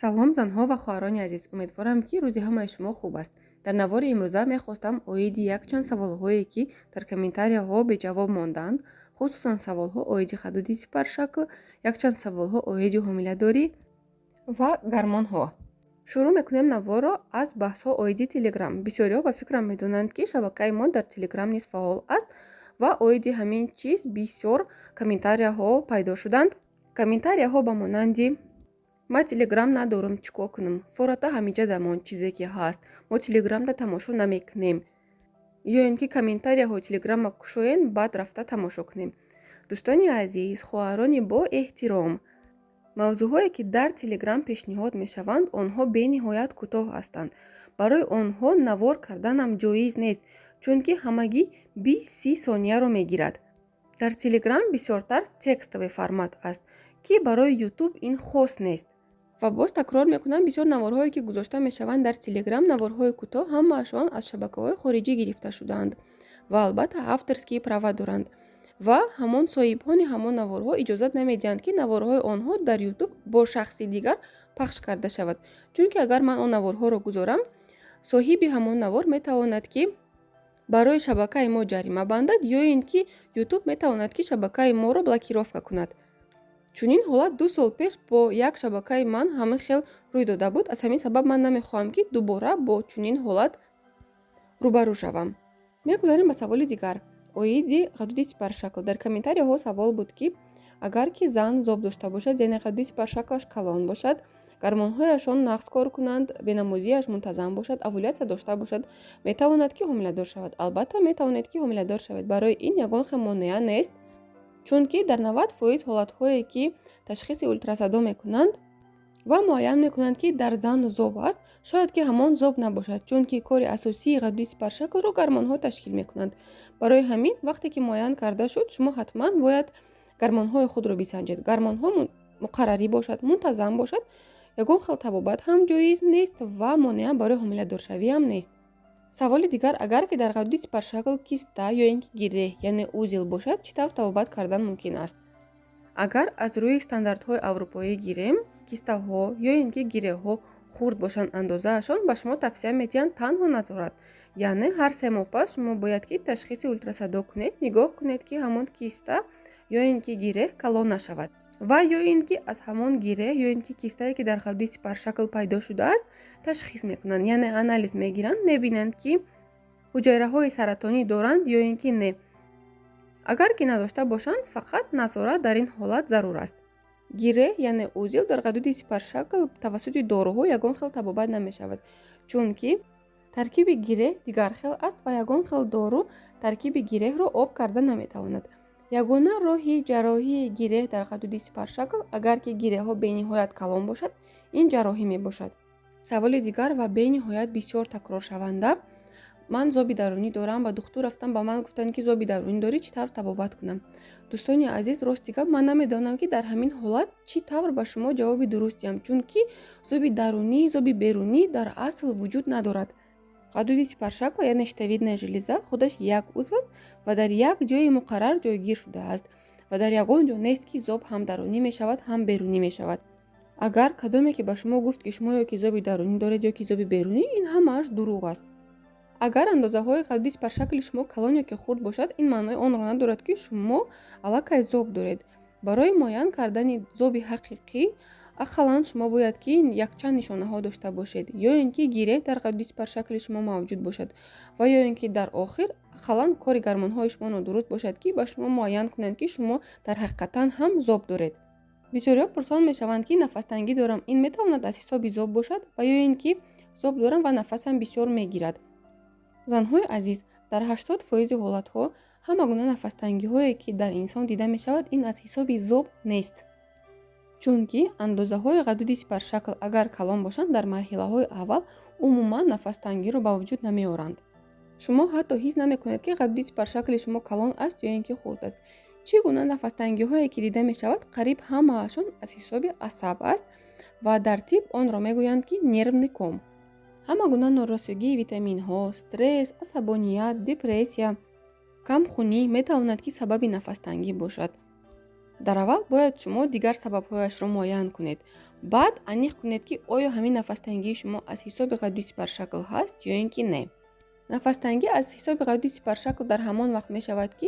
салом занҳо ва хоҳарони азиз, умедворам ки рӯзи ҳамаи шумо хуб аст. дар навори имрӯза мехостам оиди якчанд саволҳое ки дар комментарияҳо беҷавоб мондаанд, хусусан саволҳо оиди хадуди сипаршакл, якчанд саволҳо оиди ҳомиладорӣ ва гармонҳо. шурӯъ мекунем наворро аз баҳсҳо оиди телеграм. бисёриҳо ба фикрам медонанд ки шабакаи мо дар телеграм низ фаъол аст ва оиди ҳамин чиз бисёр комментарияҳо пайдо шуданд. Комментарияҳо ба монанди: ма телеграм надорам, чӣ кор кунам? Фората ҳамиҷа дамон чизе ки ҳаст. Мо телеграмда тамошо намекунем. Ё ин ки комментарияҳои телеграмма кушоен, баъд рафта тамошо кунем. Дӯстони азиз, хоҳарони бо эҳтиром, мавзӯъҳое ки дар телеграм пешниҳод мешаванд, онҳо бениҳоят кӯтоҳ ҳастанд. Барои онҳо навор карданам ҷоиз нест, чунки ҳамагӣ 20-30 сонияро мегирад. Дар телеграм бисёртар текстовый формат аст, ки барои ютуб ин хос нест. ва боз такрор мекунам, бисёр наворҳое ки гузошта мешаванд дар телеграм, наворҳои кӯтоҳ, ҳамаашон аз шабакаҳои хориҷӣ гирифта шудаанд ва албатта авторские права доранд ва ҳамон соҳибҳони ҳамон наворҳо иҷозат намедиҳанд ки наворҳои онҳо дар ютуб бо шахси дигар пахш карда шавад. Чунки агар ман он наворҳоро гузорам, соҳиби ҳамон навор метавонад ки барои шабакаи мо ҷарима бандад, ё ин ки ютуб метавонад ки шабакаи моро блокировка кунад. чунин ҳолат 2 сол пеш бо як шабакаи ман ҳамин хел рӯй дода буд. аз ҳамин сабаб ман намехоҳам ки дубора бо чунин ҳолат рӯбарӯ шавам. мегузарем ба саволи дигар. оиди ғадуди сипаршакл. дар комментарияҳо савол буд ки агар ки зан зоб дошта бошад, яъне ғадуди сипаршаклаш калон бошад, гармонҳояшон нақс кор кунанд, бенамозияш мунтазам бошад, овуляция дошта бошад, метавонад ки ҳомиладор шавад. албатта метавонед ки ҳомиладор шавед. барои ин ягон хел монеа нест, чунки дар 90% ҳолатҳое ки ташхиси ультрасадо мекунанд ва муайян мекунанд ки дар зан зоб аст, шояд ки ҳамон зоб набошад, чунки кори асосии ғадуди сипаршаклро гармонҳо ташкил мекунанд. барои ҳамин вақте ки муайян карда шуд, шумо ҳатман бояд гармонҳои худро бисанҷед. гармонҳо муқаррарӣ бошад, мунтазам бошад, ягон хел табобат ҳам ҷоиз нест ва монеа барои ҳомиладоршавӣ ҳам нест. саволи дигар: агар ки дар ғадуди сипаршакл киста ё ин ки гиреҳ, яъне узел бошад, чӣ тавр табобат кардан мумкин аст? агар аз рӯи стандартҳои аврупоӣ гирем, кистаҳо ё ин ки гиреҳҳо хурд бошанд, андозаашон ба шумо тавсия медиҳанд танҳо назорат, яъне ҳар 3 моҳ пас шумо бояд ки ташхиси ультрасадо кунед, нигоҳ кунед ки ҳамон киста ё ин ки гиреҳ калон нашавад ва ё ин ки аз ҳамон гиреҳ ё ин ки кистае ки дар ғадуди сипаршакл пайдо шудааст ташхис мекунанд, яъне анализ мегиранд, мебинанд ки ҳуҷайраҳои саратонӣ доранд ё ин ки не. агар ки надошта бошанд, фақат назорат дар ин ҳолат зарур аст. гиреҳ яъне узел дар ғадуди сипаршакл тавассути доруҳо ягон хел табобат намешавад, чунки таркиби гиреҳ дигархел аст ва ягон хел дору таркиби гиреҳро об карда наметавонад. ягона роҳи ҷарроҳии гиреҳ дар ғадуди сипаршакл, агар ки гиреҳҳо бениҳоят калон бошад, ин ҷарроҳӣ мебошад. саволи дигар ва бениҳоят бисёр такроршаванда: ман зоби дарунӣ дорам, ба духтур рафтам, ба ман гуфтанд ки зоби дарунӣ дорӣ, чӣ тавр табобат кунам? дӯстони азиз, рости гап ман намедонам ки дар ҳамин ҳолат чӣ тавр ба шумо ҷавоби дуруст диҳам, чунки зоби дарунӣ, зоби берунӣ дар асл вуҷуд надорад. ғадуди сипаршакл яъне щитовидная железа худаш як узв аст ва дар як ҷои муқаррар ҷойгир шудааст ва дар ягон ҷо нест ки зоб ҳам дарунӣ мешавад, ҳам берунӣ мешавад. агар кадоме ки ба шумо гуфт ки шумо ё ки зоби дарунӣ доред ё ки зоби берунӣ, ин ҳамааш дурӯғ аст. агар андозаҳои ғадуди сипаршакли шумо калон ё ки хурд бошад, ин маънои онро надорад ки шумо аллакай зоб доред. барои муайян кардани зоби ҳақиқӣ, ақаллан шумо бояд ки якчанд нишонаҳо дошта бошед, ё ин ки гиреҳ дар ғадуди сипаршакли шумо мавҷуд бошад ва ё ин ки дар охир ақаллан кори гармонҳои шумо нодуруст бошад ки ба шумо муайян кунанд ки шумо дар ҳақиқатан ҳам зоб доред. бисёриҳо пурсон мешаванд ки нафастангӣ дорам, ин метавонад аз ҳисоби зоб бошад ва ё ин ки зоб дорам ва нафасам бисёр мегирад. занҳои азиз, дар 80% ҳолатҳо ҳама гуна нафастангиҳое ки дар инсон дида мешавад, ин аз ҳисоби зоб нест, чунки андозаҳои ғадуди сипаршакл агар калон бошанд, дар марҳилаҳои аввал умуман нафастангиро ба вуҷуд намеоранд. шумо ҳатто ҳис намекунед ки ғадуди сипаршакли шумо калон аст ё ин ки хурд аст. чӣ гуна нафастангиҳое ки дида мешавад, қариб ҳамаашон аз ҳисоби асаб аст ва дар тиб онро мегӯянд ки нервный ком. ҳама гуна норасогии витаминҳо, стресс, асабоният, депрессия, камхунӣ метавонад ки сабаби нафастангӣ бошад. дар аввал бояд шумо дигар сабабҳояшро муайян кунед. баъд аниқ кунед ки оё ҳамин нафастангии шумо аз ҳисоби ғадуди сипаршакл ҳаст ё ин ки не. нафастангӣ аз ҳисоби ғадуди сипаршакл дар ҳамон вақт мешавад ки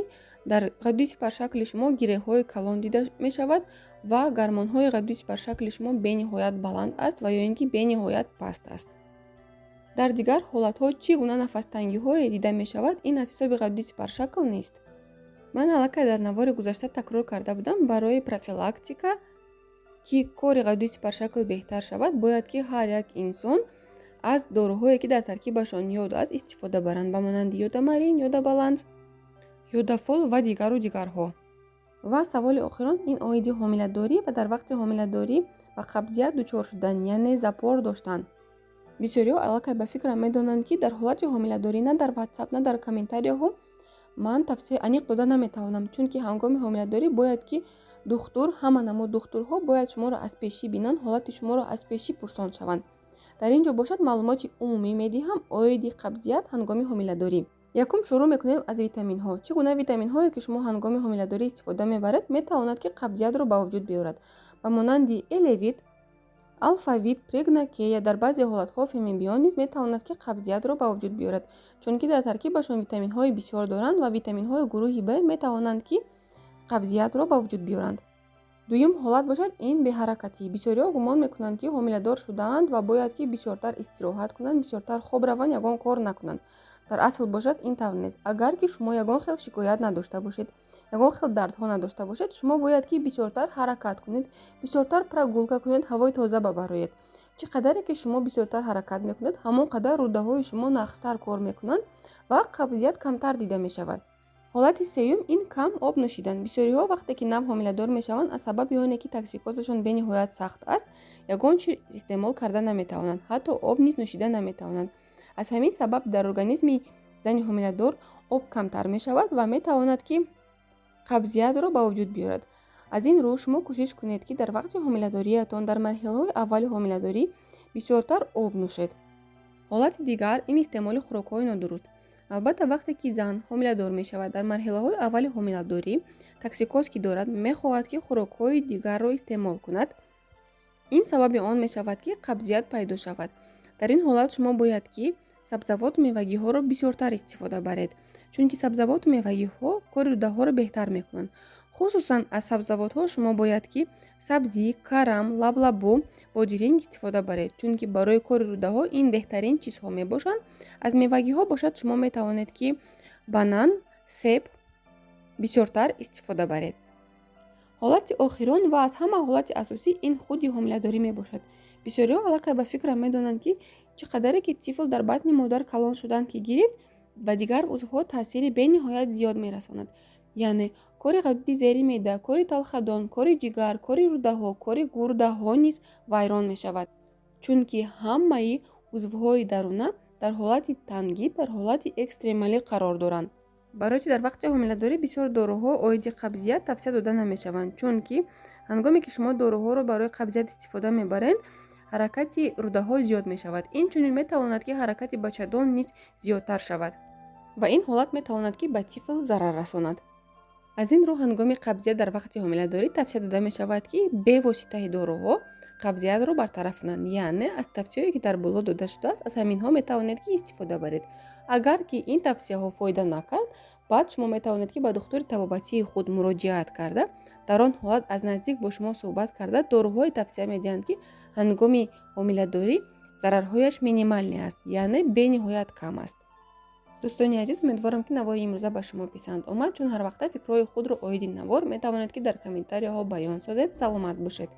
дар ғадуди сипаршакли шумо гиреҳҳои калон дида мешавад ва гармонҳои ғадуди сипаршакли шумо бениҳоят баланд аст ва ё ин ки бениҳоят паст аст. дар дигар ҳолатҳо чӣ гуна нафастангиҳое дида мешавад, ин аз ҳисоби ғадуди сипаршакл нест. ман аллакай дар навори гузашта такрор карда будам, барои профилактика ки кори ғадуди сипаршакл беҳтар шавад, бояд ки ҳар як инсон аз доруҳое ки дар таркибашон йод аст истифода баранд, ба монанди йодамарин, йодабаланс, йодафол ва дигарҳо. ва саволи охирон ин оиди ҳомиладорӣ ва дар вақти ҳомиладорӣ ба қабзият дучор шудан, яъне запор доштан. бисёриҳо аллакай ба фикрам медонанд ки дар ҳолати ҳомиладорӣ на дар WhatsApp, на дар комментарияҳо ман тавсея аниқ дода наметавонам, чунки ҳангоми ҳомиладорӣ бояд ки духтур, ҳама намуд духтурҳо бояд шуморо аз пешӣ бинанд, ҳолати шуморо аз пешӣ пурсон шаванд. дар ин ҷо бошад маълумоти умумӣ медиҳам оиди қабзият ҳангоми ҳомиладорӣ. якум шурӯъ мекунем аз витаминҳо. чӣ гуна витаминҳое ки шумо ҳангоми ҳомиладорӣ истифода мебаред метавонад ки қабзиятро ба вуҷуд биёрад, ба монанди элевит, алфавит, прегнакея, дар баъзе ҳолатҳо фемибион низ метавонад ки қабзиятро ба вуҷуд биёрад, чунки дар таркибашон витаминҳои бисёр доранд ва витаминҳои гурӯҳи Б метавонанд ки қабзиятро ба вуҷуд биёранд. дуюм ҳолат бошад ин беҳаракатӣ. бисёриҳо гумон мекунанд ки ҳомиладор шудаанд ва бояд ки бисёртар истироҳат кунанд, бисёртар хоб раванд, ягон кор накунанд. дар асл бошад ин тавр нест. агар ки шумо ягон хел шикоят надошта бошед, ягон хел дардҳо надошта бошед, шумо бояд ки бисёртар ҳаракат кунед, бисёртар прогулка кунед, ҳавои тоза бабароед. чӣ қадаре ки шумо бисёртар ҳаракат мекунед, ҳамон қадар рӯдаҳои шумо нахстар кор мекунанд ва қабзият камтар дида мешавад. ҳолати сеюм ин кам об нӯшидан. бисёриҳо вақте ки нав ҳомиладор мешаванд, аз сабаби оне ки токсикозашон бениҳоят сахт аст, ягон чиз истеъмол карда наметавонанд, ҳатто об низ нӯшида наметавонанд. аз ҳамин сабаб дар организми зани ҳомиладор об камтар мешавад ва метавонад ки қабзиятро ба вуҷуд биёрад. аз ин рӯ шумо кӯшиш кунед ки дар вақти ҳомиладориятон, дар марҳилаҳои аввали ҳомиладорӣ бисёртар об нӯшед. ҳолати дигар ин истеъмоли хӯрокҳои нодуруст. албатта вақте ки зан ҳомиладор мешавад, дар марҳилаҳои аввали ҳомиладорӣ токсикоз ки дорад, мехоҳад ки хӯрокҳои дигарро истеъмол кунад. ин сабаби он мешавад ки қабзият пайдо шавад. дар ин ҳолат шумо бояд ки сабзавоту мевагиҳоро бисёртар истифода баред, чунки сабзавоту мевагиҳо кори рӯдаҳоро беҳтар мекунанд. хусусан аз сабзавотҳо шумо бояд ки сабзӣ, карам, лаблабу, бодиринг истифода баред, чунки барои кори рӯдаҳо ин беҳтарин чизҳо мебошанд. аз мевагиҳо бошад шумо метавонед ки банан, себ бисёртар истифода баред. ҳолати охирон ва аз ҳама ҳолати асосӣ ин худи ҳомиладорӣ мебошад. бисёриҳо аллакай ба фикрам медонанд ки чӣ қадаре ки тифл дар батни модар калон шудан ки гирифт, ба дигар узвҳо таъсири бениҳоят зиёд мерасонад. яъне кори ғадуди зери меъда, кори талхадон, кори ҷигар, кори рӯдаҳо, кори гурдаҳо низ вайрон мешавад, чунки ҳамаи узвҳои даруна дар ҳолати тангӣ, дар ҳолати экстремалӣ қарор доранд. барои чӣ дар вақти ҳомиладорӣ бисёр доруҳо оиди қабзият тавсия дода намешаванд, чунки ҳангоме ки шумо доруҳоро барои қабзият истифода мебаред, ҳаракати рӯдаҳо зиёд мешавад. инчунин метавонад ки ҳаракати бачадон низ зиёдтар шавад ва ин ҳолат метавонад ки ба тифл зарар расонад. аз ин рӯ ҳангоми қабзият дар вақти ҳомиладорӣ тавсия дода мешавад ки бе воситаи доруҳо қабзиятро бартараф кунанд, яъне аз тавсияҳое ки дар боло дода шудааст, аз ҳаминҳо метавонед ки истифода баред. агар ки ин тавсияҳо фоида накард, баъд шумо метавонед ки ба духтури табобатии худ муроҷиат карда, дар он ҳолат аз наздик бо шумо суҳбат карда доруҳое тавсия медиҳанд ки ҳангоми ҳомиладорӣ зарарҳояш минималӣ аст, яъне бениҳоят кам аст. дӯстони азиз, умедворам ки навори имрӯза ба шумо писанд омад, чун ҳар вақта фикрҳои худро оиди навор метавонед ки дар комментарияҳо баён созед. саломат бошед.